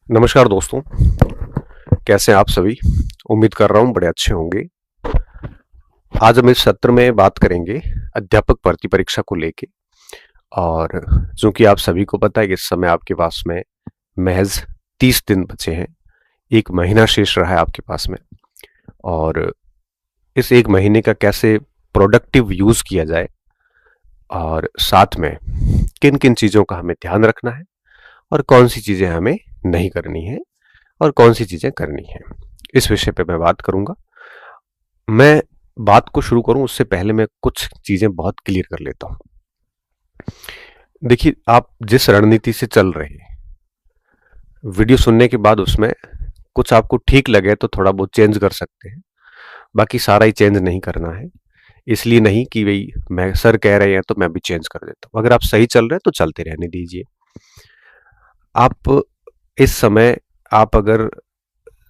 नमस्कार दोस्तों, कैसे हैं आप सभी। उम्मीद कर रहा हूँ बड़े अच्छे होंगे। आज हम इस सत्र में बात करेंगे अध्यापक भर्ती परीक्षा को लेके। और चूंकि आप सभी को पता है कि इस समय आपके पास में महज 30 दिन बचे हैं, एक महीना शेष रहा है आपके पास में। और इस एक महीने का कैसे प्रोडक्टिव यूज किया जाए और साथ में किन किन चीज़ों का हमें ध्यान रखना है और कौन सी चीज़ें हमें नहीं करनी है और कौन सी चीज़ें करनी है, इस विषय पे मैं बात करूंगा। मैं बात को शुरू करूं उससे पहले मैं कुछ चीज़ें बहुत क्लियर कर लेता हूं। देखिए, आप जिस रणनीति से चल रहे हैं, वीडियो सुनने के बाद उसमें कुछ आपको ठीक लगे तो थोड़ा बहुत चेंज कर सकते हैं, बाकी सारा ही चेंज नहीं करना है। इसलिए नहीं कि भाई मैं सर कह रहे हैं तो मैं भी चेंज कर देता हूं। अगर आप सही चल रहे हैं तो चलते रहने दीजिए। आप इस समय आप अगर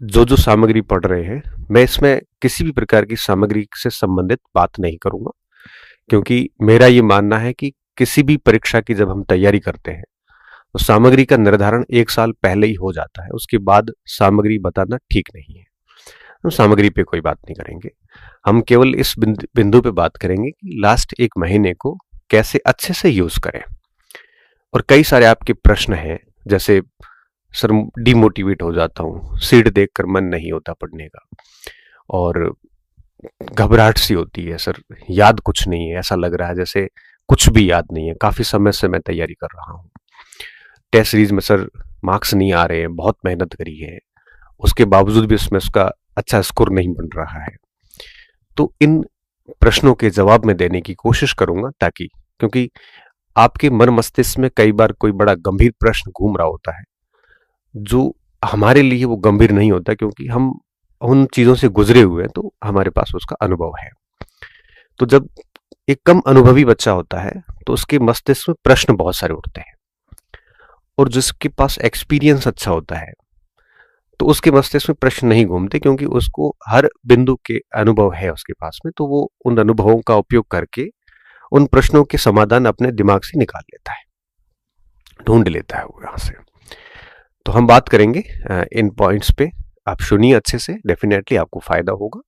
जो सामग्री पढ़ रहे हैं, मैं इसमें किसी भी प्रकार की सामग्री से संबंधित बात नहीं करूंगा, क्योंकि मेरा ये मानना है कि किसी भी परीक्षा की जब हम तैयारी करते हैं तो सामग्री का निर्धारण 1 साल पहले ही हो जाता है। उसके बाद सामग्री बताना ठीक नहीं है। हम सामग्री पे कोई बात नहीं करेंगे। हम केवल इस बिंदु पे बात करेंगे कि लास्ट एक महीने को कैसे अच्छे से यूज करें। और कई सारे आपके प्रश्न हैं, जैसे सर डिमोटिवेट हो जाता हूँ, सीट देखकर मन नहीं होता पढ़ने का, और घबराहट सी होती है, सर याद कुछ नहीं है, ऐसा लग रहा है जैसे कुछ भी याद नहीं है, काफी समय से मैं तैयारी कर रहा हूँ, टेस्ट सीरीज में सर मार्क्स नहीं आ रहे हैं, बहुत मेहनत करी है, उसके बावजूद भी उसमें उसका अच्छा स्कोर नहीं बन रहा है। तो इन प्रश्नों के जवाब में देने की कोशिश करूंगा, ताकि क्योंकि आपके मन मस्तिष्क में कई बार कोई बड़ा गंभीर प्रश्न घूम रहा होता है जो हमारे लिए वो गंभीर नहीं होता, क्योंकि हम उन चीजों से गुजरे हुए हैं, तो हमारे पास उसका अनुभव है। तो जब एक कम अनुभवी बच्चा होता है तो उसके मस्तिष्क में प्रश्न बहुत सारे उठते हैं, और जिसके पास एक्सपीरियंस अच्छा होता है तो उसके मस्तिष्क में प्रश्न नहीं घूमते, क्योंकि उसको हर बिंदु के अनुभव है उसके पास में, तो वो उन अनुभवों का उपयोग करके उन प्रश्नों के समाधान अपने दिमाग से निकाल लेता है, ढूंढ लेता है वो यहाँ से। तो हम बात करेंगे इन पॉइंट्स पे। आप सुनिए अच्छे से, डेफिनेटली आपको फायदा होगा,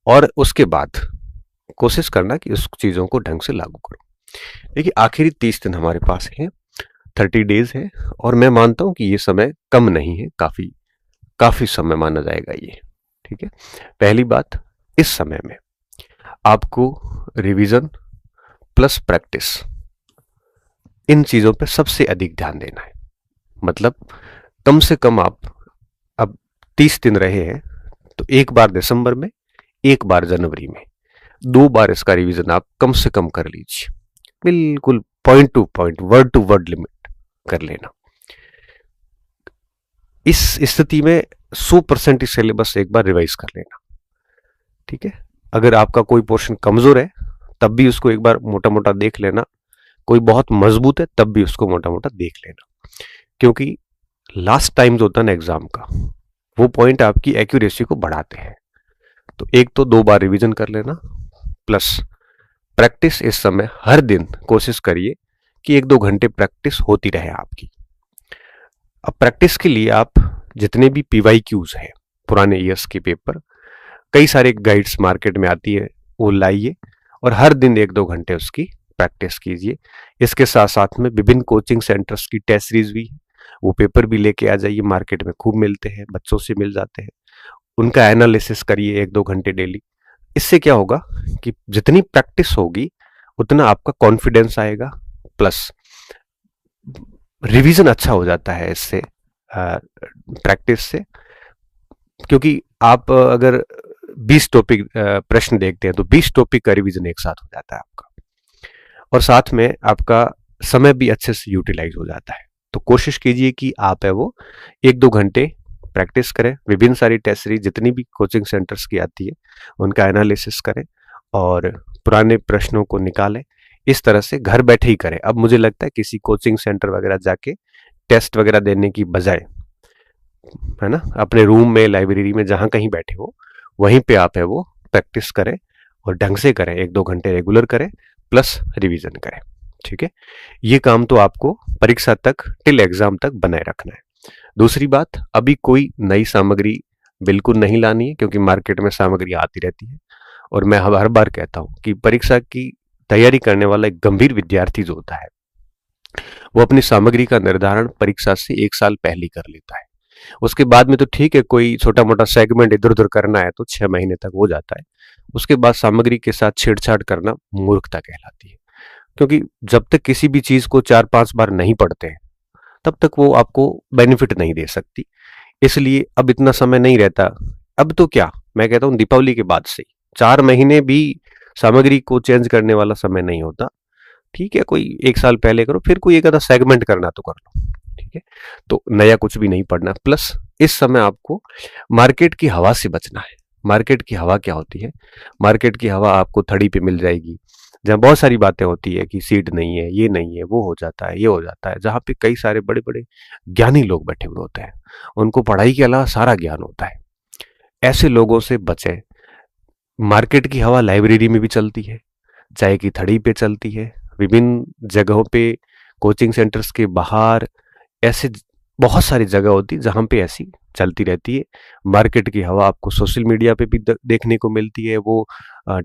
और उसके बाद कोशिश करना कि उस चीज़ों को ढंग से लागू करो। देखिए, आखिरी 30 दिन हमारे पास है, 30 डेज है, और मैं मानता हूं कि ये समय कम नहीं है, काफी काफी समय माना जाएगा ये। ठीक है। पहली बात, इस समय में आपको रिवीजन प्लस प्रैक्टिस, इन चीजों पे सबसे अधिक ध्यान देना है। मतलब कम से कम आप अब 30 दिन रहे हैं तो एक बार दिसंबर में, एक बार जनवरी में, 2 बार इसका रिवीजन आप कम से कम कर लीजिए। बिल्कुल point to point, word to word limit कर लेना। इस स्थिति में 100% ही सिलेबस एक बार रिवाइज कर लेना। ठीक है। अगर आपका कोई पोर्शन कमजोर है तब भी उसको एक बार मोटा मोटा देख लेना, कोई बहुत मजबूत है तब भी उसको मोटा मोटा देख लेना, क्योंकि लास्ट टाइम जो होता है ना एग्जाम का, वो पॉइंट आपकी एक्यूरेसी को बढ़ाते हैं। तो एक तो 2 बार रिवीजन कर लेना, प्लस प्रैक्टिस इस समय हर दिन कोशिश करिए कि 1-2 घंटे प्रैक्टिस होती रहे आपकी। अब प्रैक्टिस के लिए आप जितने भी PYQs है, पुराने ईयर्स के पेपर, कई सारे गाइड्स मार्केट में आती है, वो लाइए और हर दिन 1-2 घंटे उसकी प्रैक्टिस कीजिए। इसके साथ साथ में विभिन्न कोचिंग सेंटर्स की टेस्ट सीरीज भी है, वो पेपर भी लेके आ जाइए, मार्केट में खूब मिलते हैं, बच्चों से मिल जाते हैं, उनका एनालिसिस करिए 1-2 घंटे डेली। इससे क्या होगा कि जितनी प्रैक्टिस होगी उतना आपका कॉन्फिडेंस आएगा, प्लस रिवीजन अच्छा हो जाता है इससे, प्रैक्टिस से। क्योंकि आप अगर 20 टॉपिक प्रश्न देखते हैं तो 20 टॉपिक का रिवीजन एक साथ हो जाता है आपका, और साथ में आपका समय भी अच्छे से यूटिलाइज हो जाता है। तो कोशिश कीजिए कि आप है वो 1-2 घंटे प्रैक्टिस करें, विभिन्न सारी टेस्ट सीरीज जितनी भी कोचिंग सेंटर्स की आती है उनका एनालिसिस करें और पुराने प्रश्नों को निकालें। इस तरह से घर बैठे ही करें। अब मुझे लगता है किसी कोचिंग सेंटर वगैरह जाके टेस्ट वगैरह देने की बजाय, है ना, अपने रूम में, लाइब्रेरी में, जहां कहीं बैठे हो वहीं पे आप है वो प्रैक्टिस करें, और ढंग से करें, 1-2 घंटे रेगुलर करें, प्लस रिवीजन करें। ठीक है। ये काम तो आपको परीक्षा तक, टिल एग्जाम तक बनाए रखना है। दूसरी बात, अभी कोई नई सामग्री बिल्कुल नहीं लानी है, क्योंकि मार्केट में सामग्री आती रहती है। और मैं हर बार कहता हूं कि परीक्षा की तैयारी करने वाला एक गंभीर विद्यार्थी जो होता है, वो अपनी सामग्री का निर्धारण परीक्षा से 1 साल पहले ही कर लेता है। उसके बाद में तो ठीक है, कोई छोटा मोटा सेगमेंट इधर उधर करना है तो 6 महीने तक हो जाता है। उसके बाद सामग्री के साथ छेड़छाड़ करना मूर्खता कहलाती है, क्योंकि जब तक किसी भी चीज को 4-5 बार नहीं पढ़ते हैं तब तक वो आपको बेनिफिट नहीं दे सकती। इसलिए अब इतना समय नहीं रहता। अब तो क्या, मैं कहता हूँ दीपावली के बाद से 4 महीने भी सामग्री को चेंज करने वाला समय नहीं होता। ठीक है, कोई 1 साल पहले करो, फिर कोई एक आधा सेगमेंट करना तो कर लो, ठीक है। तो नया कुछ भी नहीं पढ़ना। प्लस इस समय आपको मार्केट की हवा से बचना है। मार्केट की हवा क्या होती है? मार्केट की हवा आपको थड़ी पे मिल जाएगी, जहाँ बहुत सारी बातें होती है कि सीट नहीं है, ये नहीं है, वो हो जाता है, ये हो जाता है, जहाँ पे कई सारे बड़े बड़े ज्ञानी लोग बैठे हुए होते हैं, उनको पढ़ाई के अलावा सारा ज्ञान होता है। ऐसे लोगों से बचें। मार्केट की हवा लाइब्रेरी में भी चलती है, चाय की थड़ी पे चलती है, विभिन्न जगहों पे, कोचिंग सेंटर्स के बाहर, ऐसे बहुत सारी जगह होती है जहाँ पे ऐसी चलती रहती है। मार्केट की हवा आपको सोशल मीडिया पे भी देखने को मिलती है। वो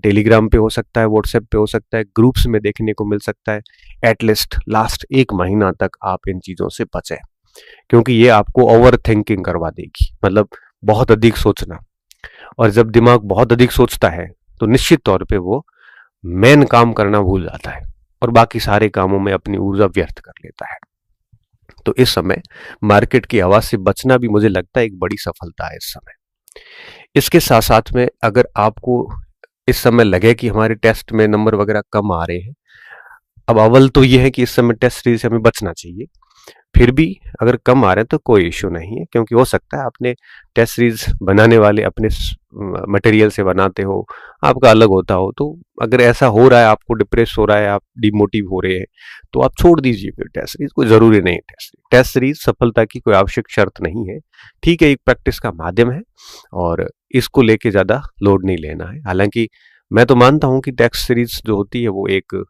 टेलीग्राम पे हो सकता है, व्हाट्सएप पे हो सकता है, ग्रुप्स में देखने को मिल सकता है। एटलीस्ट लास्ट 1 महीना तक आप इन चीज़ों से बचें, क्योंकि ये आपको ओवर थिंकिंग करवा देगी, मतलब बहुत अधिक सोचना। और जब दिमाग बहुत अधिक सोचता है तो निश्चित तौर पे वो मेन काम करना भूल जाता है और बाकी सारे कामों में अपनी ऊर्जा व्यर्थ कर लेता है। तो इस समय मार्केट की हवा से बचना भी मुझे लगता है एक बड़ी सफलता है इस समय। इसके साथ साथ में अगर आपको इस समय लगे कि हमारे टेस्ट में नंबर वगैरह कम आ रहे हैं, अब अव्वल तो ये है कि इस समय टेस्ट सीरीज से हमें बचना चाहिए। फिर भी अगर कम आ रहे हैं तो कोई इश्यू नहीं है, क्योंकि हो सकता है आपने टेस्ट सीरीज बनाने वाले अपने मटेरियल से बनाते हो, आपका अलग होता हो। तो अगर ऐसा हो रहा है, आपको डिप्रेस हो रहा है, आप डिमोटिव हो रहे हैं, तो आप छोड़ दीजिए फिर टेस्ट सीरीज। कोई जरूरी नहीं टेस्ट सीरीज सफलता की कोई आवश्यक शर्त नहीं है। ठीक है, एक प्रैक्टिस का माध्यम है और इसको लेके ज्यादा लोड नहीं लेना है। हालांकि मैं तो मानता हूं कि टेस्ट सीरीज जो होती है वो एक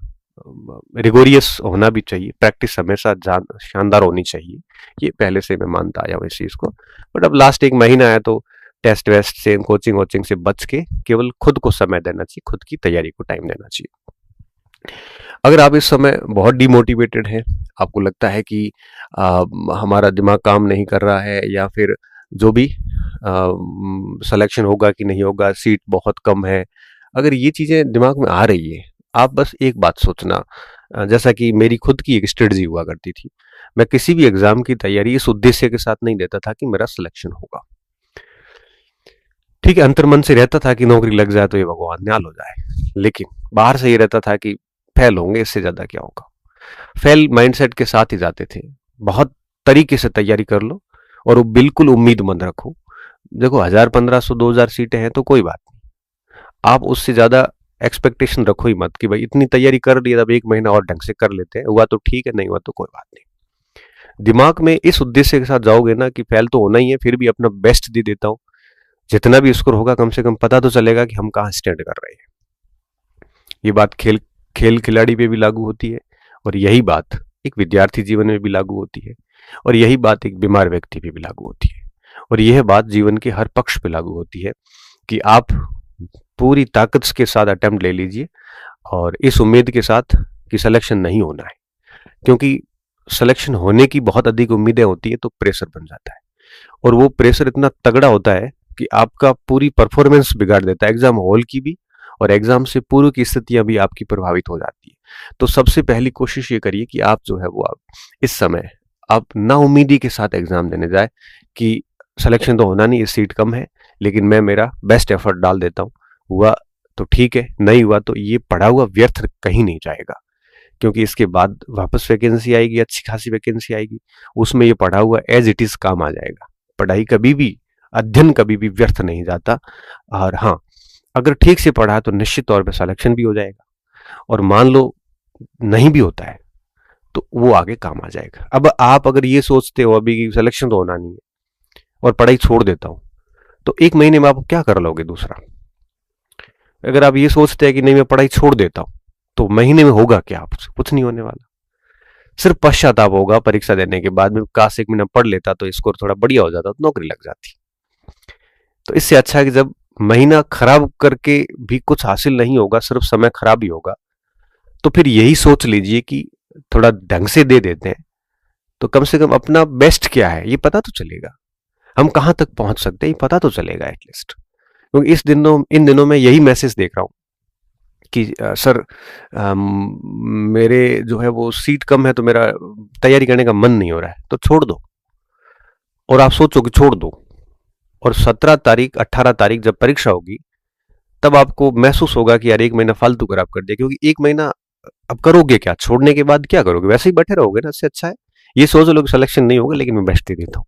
रिगोरियस होना भी चाहिए, प्रैक्टिस हमेशा शानदार होनी चाहिए, ये पहले से मैं मानता आया हूँ इस चीज को। बट अब लास्ट 1 महीना है तो टेस्ट वेस्ट से, कोचिंग वोचिंग से बच के केवल खुद को समय देना चाहिए, खुद की तैयारी को टाइम देना चाहिए। अगर आप इस समय बहुत डिमोटिवेटेड हैं, आपको लगता है कि हमारा दिमाग काम नहीं कर रहा है, या फिर जो भी सिलेक्शन होगा कि नहीं होगा, सीट बहुत कम है, अगर ये चीजें दिमाग में आ रही है, आप बस एक बात सोचना। जैसा कि मेरी खुद की एक स्ट्रेटजी हुआ करती थी, मैं किसी भी एग्जाम की तैयारी इस उद्देश्य के साथ नहीं देता था कि मेरा सिलेक्शन होगा। ठीक है, अंतर्मन से रहता था कि नौकरी लग जाए तो ये भगवान न्याल हो जाए, लेकिन बाहर से ये रहता था कि फेल होंगे, इससे ज्यादा क्या होगा। फेल माइंडसेट के साथ ही जाते थे। बहुत तरीके से तैयारी कर लो और वो बिल्कुल उम्मीद मत रखो। देखो 1000, 1500, 2000 सीटें हैं तो कोई बात नहीं, आप उससे ज्यादा एक्सपेक्टेशन रखो ही मत कि भाई इतनी तैयारी कर ली, अब 1 महीना और ढंग से कर लेते हैं, हुआ तो ठीक है, नहीं हुआ तो कोई बात नहीं। दिमाग में इस उद्देश्य के साथ जाओगे ना कि फेल तो होना ही है, फिर भी अपना बेस्ट दे देता हूँ, जितना भी स्कोर होगा कम से कम पता तो चलेगा कि हम कहाँ स्टैंड कर रहे हैं। ये बात खेल खेल खिलाड़ी पे भी लागू होती है, और यही बात एक विद्यार्थी जीवन में भी लागू होती है, और यही बात एक बीमार व्यक्ति पे भी लागू होती है, और यह बात जीवन के हर पक्ष पे लागू होती है कि आप पूरी ताकत के साथ अटेम्प्ट ले लीजिए और इस उम्मीद के साथ कि सिलेक्शन नहीं होना है, क्योंकि सिलेक्शन होने की बहुत अधिक उम्मीदें होती है तो प्रेशर बन जाता है, और वो प्रेशर इतना तगड़ा होता है कि आपका पूरी परफॉर्मेंस बिगाड़ देता है, एग्जाम हॉल की भी और एग्जाम से पूर्व की स्थितियां भी आपकी प्रभावित हो जाती है। तो सबसे पहली कोशिश ये करिए कि आप जो है वो आप इस समय आप नाउमीदी के साथ एग्जाम देने जाए कि सिलेक्शन तो होना नहीं, इस सीट कम है, लेकिन मैं मेरा बेस्ट एफर्ट डाल देता हूँ, हुआ तो ठीक है, नहीं हुआ तो ये पढ़ा हुआ व्यर्थ कहीं नहीं जाएगा, क्योंकि इसके बाद वापस वैकेंसी आएगी, अच्छी खासी वैकेंसी आएगी, उसमें ये पढ़ा हुआ एज इट इज काम आ जाएगा। पढ़ाई कभी भी, अध्ययन कभी भी व्यर्थ नहीं जाता। और हाँ, अगर ठीक से पढ़ा तो निश्चित तौर पर सिलेक्शन भी हो जाएगा, और मान लो नहीं भी होता है तो वो आगे काम आ जाएगा। अब आप अगर ये सोचते हो अभी कि सिलेक्शन तो होना नहीं है और पढ़ाई छोड़ देता हूं, तो 1 महीने में आप क्या कर लोगे दूसरा? अगर आप ये सोचते हैं कि नहीं मैं पढ़ाई छोड़ देता हूं, तो महीने में होगा क्या? आपसे कुछ नहीं होने वाला। सिर्फ पश्चाताप होगा परीक्षा देने के बाद में, काश 1 महीना पढ़ लेता तो स्कोर थोड़ा बढ़िया हो जाता तो नौकरी लग जाती। तो इससे अच्छा है कि जब महीना खराब करके भी कुछ हासिल नहीं होगा, सिर्फ समय खराब ही होगा, तो फिर यही सोच लीजिए कि थोड़ा ढंग से दे देते हैं तो कम से कम अपना बेस्ट क्या है ये पता तो चलेगा, हम कहां तक पहुंच सकते हैं ये पता तो चलेगा एटलीस्ट। क्योंकि इन दिनों में यही मैसेज देख रहा हूं कि सर मेरे जो है वो सीट कम है तो मेरा तैयारी करने का मन नहीं हो रहा है, तो छोड़ दो। और आप सोचो कि छोड़ दो और 17 तारीख 18 तारीख जब परीक्षा होगी तब आपको महसूस होगा कि यार 1 महीना फालतू खराब कर दिया। क्योंकि 1 महीना अब करोगे क्या, छोड़ने के बाद क्या करोगे, वैसे ही बैठे रहोगे ना। इससे अच्छा है ये सोच लो कि सिलेक्शन नहीं होगा लेकिन मैं बेस्ट दे देता हूँ,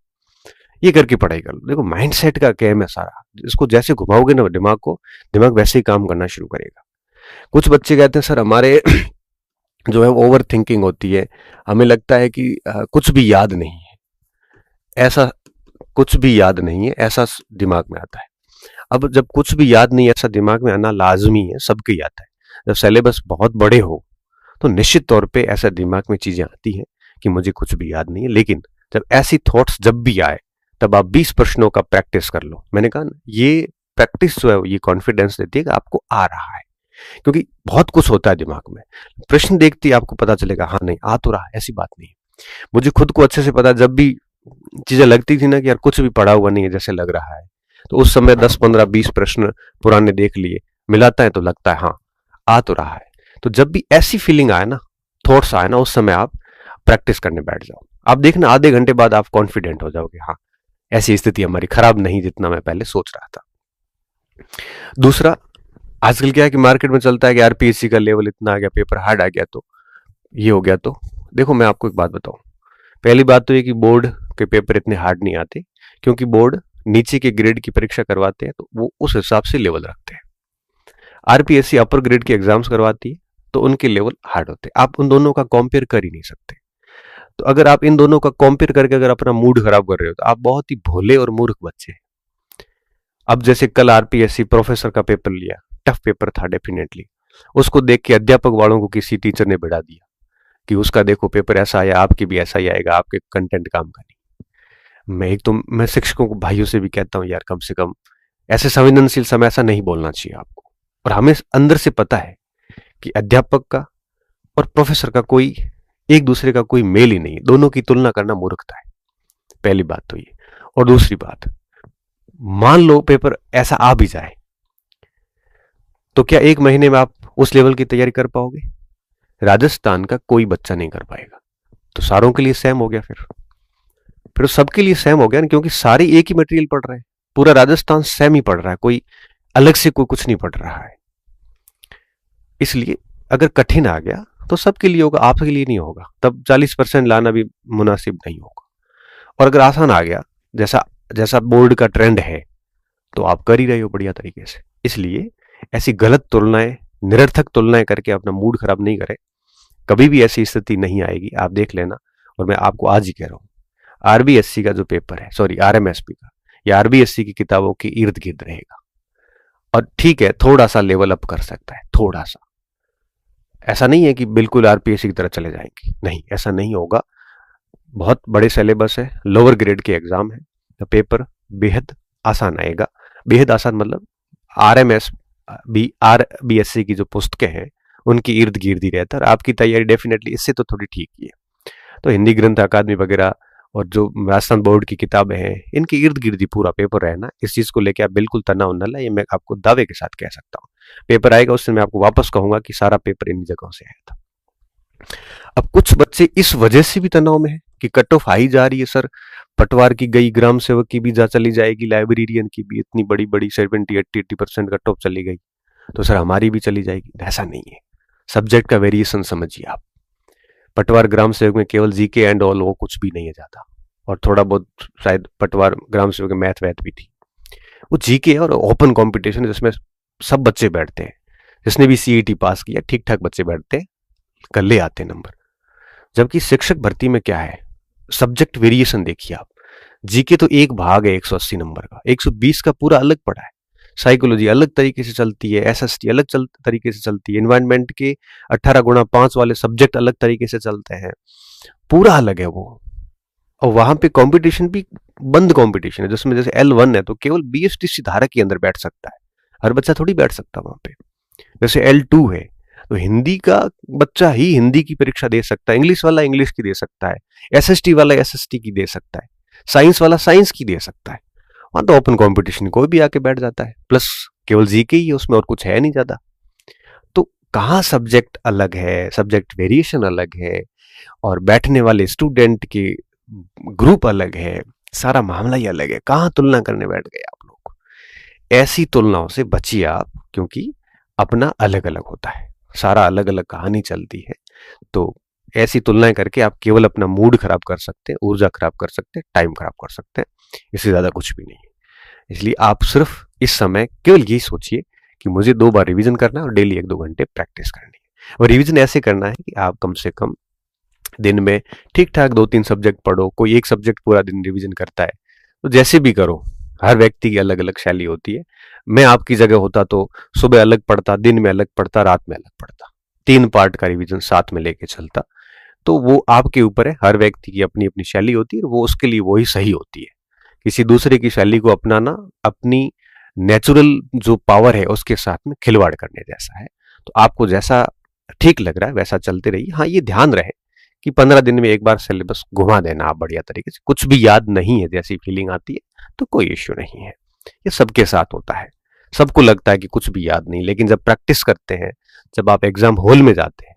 ये करके पढ़ाई कर लो। देखो माइंडसेट का गेम है सारा, इसको जैसे घुमाओगे ना दिमाग को, दिमाग वैसे ही काम करना शुरू करेगा। कुछ बच्चे कहते हैं सर हमारे जो है ओवर थिंकिंग होती है, हमें लगता है कि कुछ भी याद नहीं है, ऐसा कुछ भी याद नहीं है ऐसा दिमाग में आता है। अब जब कुछ भी याद नहीं है ऐसा दिमाग में आना लाजमी है, सबके ही आता है। जब सिलेबस बहुत बड़े हो तो निश्चित तौर पे ऐसा दिमाग में चीजें आती हैं कि मुझे कुछ भी याद नहीं है। लेकिन जब ऐसी थॉट्स जब भी आए तब आप 20 प्रश्नों का प्रैक्टिस कर लो। मैंने कहा ना ये प्रैक्टिस जो है ये कॉन्फिडेंस देती है कि आपको आ रहा है। क्योंकि बहुत कुछ होता है दिमाग में, प्रश्न देखते ही आपको पता चलेगा हाँ नहीं आ तो रहा है, ऐसी बात नहीं। मुझे खुद को अच्छे से पता, जब भी चीजें लगती थी ना कि यार कुछ भी पढ़ा हुआ नहीं है जैसे लग रहा है, तो उस समय 10 15 20 प्रश्न पुराने देख लिए, मिलाता है तो लगता है हाँ आ तो रहा है। तो जब भी ऐसी फीलिंग आए ना, थॉट्स आए ना, उस समय आप प्रैक्टिस करने बैठ जाओ। आप देखना आधे घंटे बाद आप कॉन्फिडेंट हो जाओगे, हाँ ऐसी स्थिति हमारी खराब नहीं जितना मैं पहले सोच रहा था। दूसरा, आजकल क्या है कि मार्केट में चलता है कि आरपीएससी का लेवल इतना आ गया, पेपर हार्ड आ गया, तो ये हो गया। तो देखो मैं आपको एक बात बताऊं, पहली बात तो ये कि बोर्ड के पेपर इतने हार्ड नहीं आते, क्योंकि बोर्ड नीचे के ग्रेड की परीक्षा करवाते हैं तो वो उस हिसाब से लेवल रखते हैं। आरपीएससी अपर ग्रेड के एग्जाम्स करवाती है तो उनके लेवल हार्ड होते हैं। आप उन दोनों का कंपेयर कर ही नहीं सकते। तो अगर आप इन दोनों का कंपेयर करके अगर अपना मूड खराब कर रहे हो तो आप बहुत ही भोले और मूर्ख बच्चे हैं। अब जैसे कल आरपीएससी प्रोफेसर का पेपर लिया, टफ पेपर था डेफिनेटली, उसको देख के अध्यापक वालों को किसी टीचर ने बढ़ा दिया कि उसका देखो पेपर ऐसा आया, आपके भी ऐसा ही आएगा, आपके कंटेंट काम का नहीं। मैं शिक्षकों को भाइयों से भी कहता हूं यार कम से कम ऐसे संवेदनशील समय ऐसा नहीं बोलना चाहिए आपको। और हमें अंदर से पता है कि अध्यापक का और प्रोफेसर का कोई एक दूसरे का कोई मेल ही नहीं, दोनों की तुलना करना मूर्खता है। पहली बात तो ये। और दूसरी बात, मान लो पेपर ऐसा आ भी जाए तो क्या 1 महीने में आप उस लेवल की तैयारी कर पाओगे? राजस्थान का कोई बच्चा नहीं कर पाएगा। तो सारों के लिए सेम हो गया, फिर सबके लिए सेम हो गया ना, क्योंकि सारे एक ही मटेरियल पढ़ रहे हैं, पूरा राजस्थान सेम ही पढ़ रहा है, कोई अलग से कोई कुछ नहीं पढ़ रहा है। इसलिए अगर कठिन आ गया तो सबके लिए होगा, आपके लिए नहीं होगा, तब 40% लाना भी मुनासिब नहीं होगा। और अगर आसान आ गया जैसा जैसा बोर्ड का ट्रेंड है तो आप कर ही रहे हो बढ़िया तरीके से। इसलिए ऐसी गलत तुलनाएं, निरर्थक तुलनाएं करके अपना मूड खराब नहीं करें। कभी भी ऐसी स्थिति नहीं आएगी, आप देख लेना। और मैं आपको आज ही कह रहा हूं, आरबीएससी का जो पेपर है, सॉरी आरएमएसपी का, या आरबीएससी की किताबों के इर्द गिर्द रहेगा। और ठीक है थोड़ा सा लेवल अप कर सकता है, थोड़ा सा, ऐसा नहीं है कि बिल्कुल आरपीएससी की तरह चले जाएंगे, नहीं ऐसा नहीं होगा। बहुत बड़े सिलेबस है, लोअर ग्रेड के एग्जाम है, तो पेपर बेहद आसान आएगा। बेहद आसान मतलब आरबीएससी की जो पुस्तकें हैं उनकी इर्द गिर्द ही रहता है। और आपकी तैयारी डेफिनेटली इससे तो थोड़ी ठीक ही है। तो हिंदी ग्रंथ अकादमी वगैरह और जो राजस्थान बोर्ड की किताबें हैं इनकी इर्द गिर्द ही पूरा पेपर रहना, इस चीज को लेकर आप बिल्कुल तनाव न लें, ये मैं आपको दावे के साथ कह सकता हूँ। पेपर आएगा उससे मैं आपको वापस कहूंगा कि सारा पेपर इन जगहों से आया था। अब कुछ बच्चे इस वजह से भी तनाव में है कि कट ऑफ आई जा रही है, सर पटवार की गई, ग्राम सेवक की भी जा चली जाएगी, लाइब्रेरियन की भी इतनी बड़ी बड़ी 70-80% कट ऑफ चली गई, तो सर हमारी भी चली जाएगी। ऐसा नहीं है, सब्जेक्ट का वेरिएशन समझिए आप। पटवार ग्राम सेवक में केवल जीके एंड ऑल, वो कुछ भी नहीं है ज्यादा, और थोड़ा बहुत शायद पटवार ग्राम सेवक में मैथ वैथ भी थी। वो जीके है और ओपन कॉम्पिटिशन है जिसमें सब बच्चे बैठते हैं, जिसने भी सीईटी पास किया ठीक ठाक बच्चे बैठते हैं, कर ले आते नंबर। जबकि शिक्षक भर्ती में क्या है, सब्जेक्ट वेरिएशन देखिए आप। जीके तो एक भाग है 180 नंबर का, 120 का पूरा अलग पड़ा है। साइकोलॉजी अलग तरीके से चलती है, एसएसटी अलग तरीके से चलती है, एनवायरनमेंट के 18 गुणा 5 वाले सब्जेक्ट अलग तरीके से चलते हैं, पूरा अलग है वो। और वहां पे कंपटीशन भी बंद कंपटीशन है, जिसमें जैसे L1 है तो केवल BSTC धारक के अंदर बैठ सकता है, हर बच्चा थोड़ी बैठ सकता वहां पे। जैसे L2 है तो हिंदी का बच्चा ही हिंदी की परीक्षा दे सकता है, इंग्लिश वाला इंग्लिश की दे सकता है, SST वाला SST की दे सकता है, साइंस वाला साइंस की दे सकता है। वहां तो ओपन कंपटीशन कोई भी आके बैठ जाता है, प्लस केवल जीके ही है उसमें, और कुछ है नहीं ज्यादा। तो कहाँ सब्जेक्ट अलग है, सब्जेक्ट वेरिएशन अलग है, और बैठने वाले स्टूडेंट के ग्रुप अलग है, सारा मामला ही अलग है। कहाँ तुलना करने बैठ गए आप लोग। ऐसी तुलनाओं से बचिए आप, क्योंकि अपना अलग अलग होता है, सारा अलग अलग कहानी चलती है। तो ऐसी तुलनाएं करके आप केवल अपना मूड खराब कर सकते हैं, ऊर्जा खराब कर सकते हैं, टाइम खराब कर सकते हैं, इससे ज्यादा कुछ भी नहीं है। इसलिए आप सिर्फ इस समय केवल यही सोचिए कि मुझे 2 बार रिवीजन करना है और डेली 1-2 घंटे प्रैक्टिस करनी है। और रिवीजन ऐसे करना है कि आप कम से कम दिन में ठीक ठाक 2-3 सब्जेक्ट पढ़ो। कोई एक सब्जेक्ट पूरा दिन रिवीजन करता है तो जैसे भी करो, हर व्यक्ति की अलग अलग शैली होती है। मैं आपकी जगह होता तो सुबह अलग पढ़ता, दिन में अलग पढ़ता, रात में अलग पढ़ता, 3 पार्ट का रिवीजन साथ में लेके चलता। तो वो आपके ऊपर है, हर व्यक्ति की अपनी अपनी शैली होती है, वो उसके लिए वही सही होती है। किसी दूसरे की शैली को अपनाना अपनी नेचुरल जो पावर है उसके साथ में खिलवाड़ करने जैसा है। तो आपको जैसा ठीक लग रहा है वैसा चलते रहिए। हाँ, ये ध्यान रहे कि 15 दिन में एक बार सिलेबस घुमा देना आप बढ़िया तरीके से। कुछ भी याद नहीं है जैसी फीलिंग आती है तो कोई इश्यू नहीं है, ये सबके साथ होता है। सबको लगता है कि कुछ भी याद नहीं, लेकिन जब प्रैक्टिस करते हैं, जब आप एग्जाम हॉल में जाते हैं,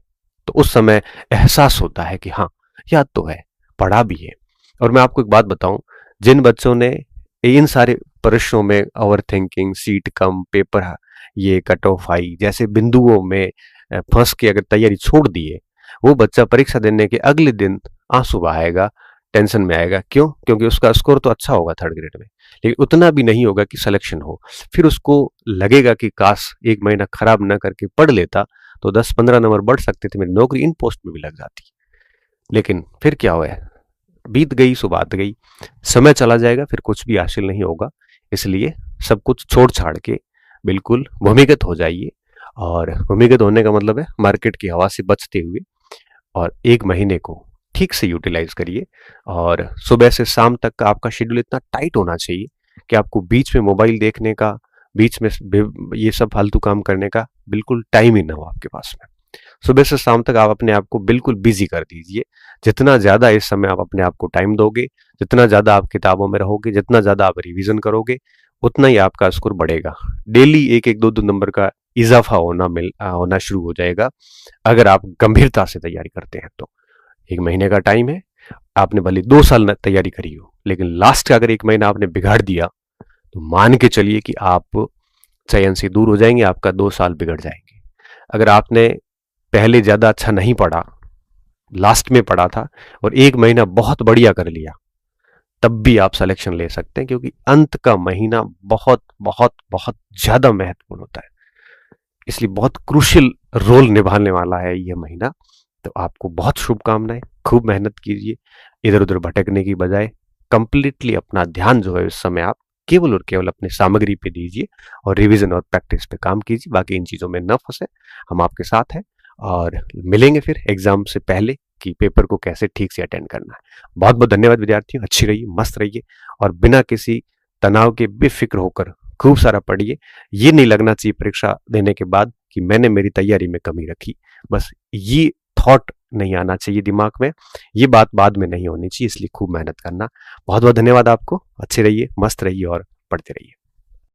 तो उस समय एहसास होता है कि हाँ, याद तो है, पढ़ा भी है। और मैं आपको एक बात बताऊं, जिन बच्चों ने इन सारे परीक्षाओं में ओवर थिंकिंग, सीट कम, पेपर ये कट ऑफ हाई जैसे बिंदुओं में फंस के अगर तैयारी छोड़ दिए, वो बच्चा परीक्षा देने के अगले दिन आंसू बहाएगा, टेंशन में आएगा। क्यों? क्योंकि उसका स्कोर तो अच्छा होगा 3rd ग्रेड में, लेकिन उतना भी नहीं होगा कि सिलेक्शन हो। फिर उसको लगेगा कि काश 1 महीना खराब ना करके पढ़ लेता तो 10-15 नंबर बढ़ सकते थे, मेरी नौकरी इन पोस्ट में भी लग जाती। लेकिन फिर क्या हुआ, बीत गई सो बात गई, समय चला जाएगा, फिर कुछ भी हासिल नहीं होगा। इसलिए सब कुछ छोड़ छाड़ के बिल्कुल भूमिगत हो जाइए। और भूमिगत होने का मतलब है मार्केट की हवा से बचते हुए, और 1 महीने को ठीक से यूटिलाइज करिए। और सुबह से शाम तक का आपका शेड्यूल इतना टाइट होना चाहिए कि आपको बीच में मोबाइल देखने का, बीच में ये सब फालतू काम करने का बिल्कुल टाइम ही ना हो आपके पास में। सुबह से शाम तक आप अपने आप को बिल्कुल बिजी कर दीजिए। जितना ज्यादा इस समय आप अपने आप को टाइम दोगे, जितना ज्यादा आप किताबों में रहोगे, जितना ज्यादा आप रिवीजन करोगे, उतना ही आपका स्कोर बढ़ेगा। डेली 1-1, 2-2 नंबर का इजाफा होना शुरू हो जाएगा अगर आप गंभीरता से तैयारी करते हैं तो। 1 महीने का टाइम है, आपने भले 2 साल तैयारी करी हो, लेकिन लास्ट का अगर 1 महीना आपने बिगाड़ दिया तो मान के चलिए कि आप चयन से दूर हो जाएंगे, आपका 2 साल बिगड़ जाएंगे। अगर आपने पहले ज्यादा अच्छा नहीं पढ़ा, लास्ट में पढ़ा था और 1 महीना बहुत बढ़िया कर लिया, तब भी आप सिलेक्शन ले सकते हैं, क्योंकि अंत का महीना बहुत बहुत बहुत ज्यादा महत्वपूर्ण होता है। इसलिए बहुत क्रूशियल रोल निभाने वाला है यह महीना। तो आपको बहुत शुभकामनाएं, खूब मेहनत कीजिए, इधर उधर भटकने की बजाय कंप्लीटली अपना ध्यान जो है इस समय आप केवल और केवल अपनी सामग्री पे दीजिए और रिवीजन और प्रैक्टिस पे काम कीजिए। बाकी इन चीजों में न फंसे, हम आपके साथ हैं। और मिलेंगे फिर एग्जाम से पहले कि पेपर को कैसे ठीक से अटेंड करना है। बहुत बहुत धन्यवाद विद्यार्थियों, अच्छी रहिए, मस्त रहिए, और बिना किसी तनाव के बेफिक्र होकर खूब सारा पढ़िए। ये नहीं लगना चाहिए परीक्षा देने के बाद कि मैंने मेरी तैयारी में कमी रखी, बस ये थॉट नहीं आना चाहिए दिमाग में, ये बात बाद में नहीं होनी चाहिए। इसलिए खूब मेहनत करना। बहुत बहुत धन्यवाद आपको, अच्छे रहिए, मस्त रहिए और पढ़ते रहिए।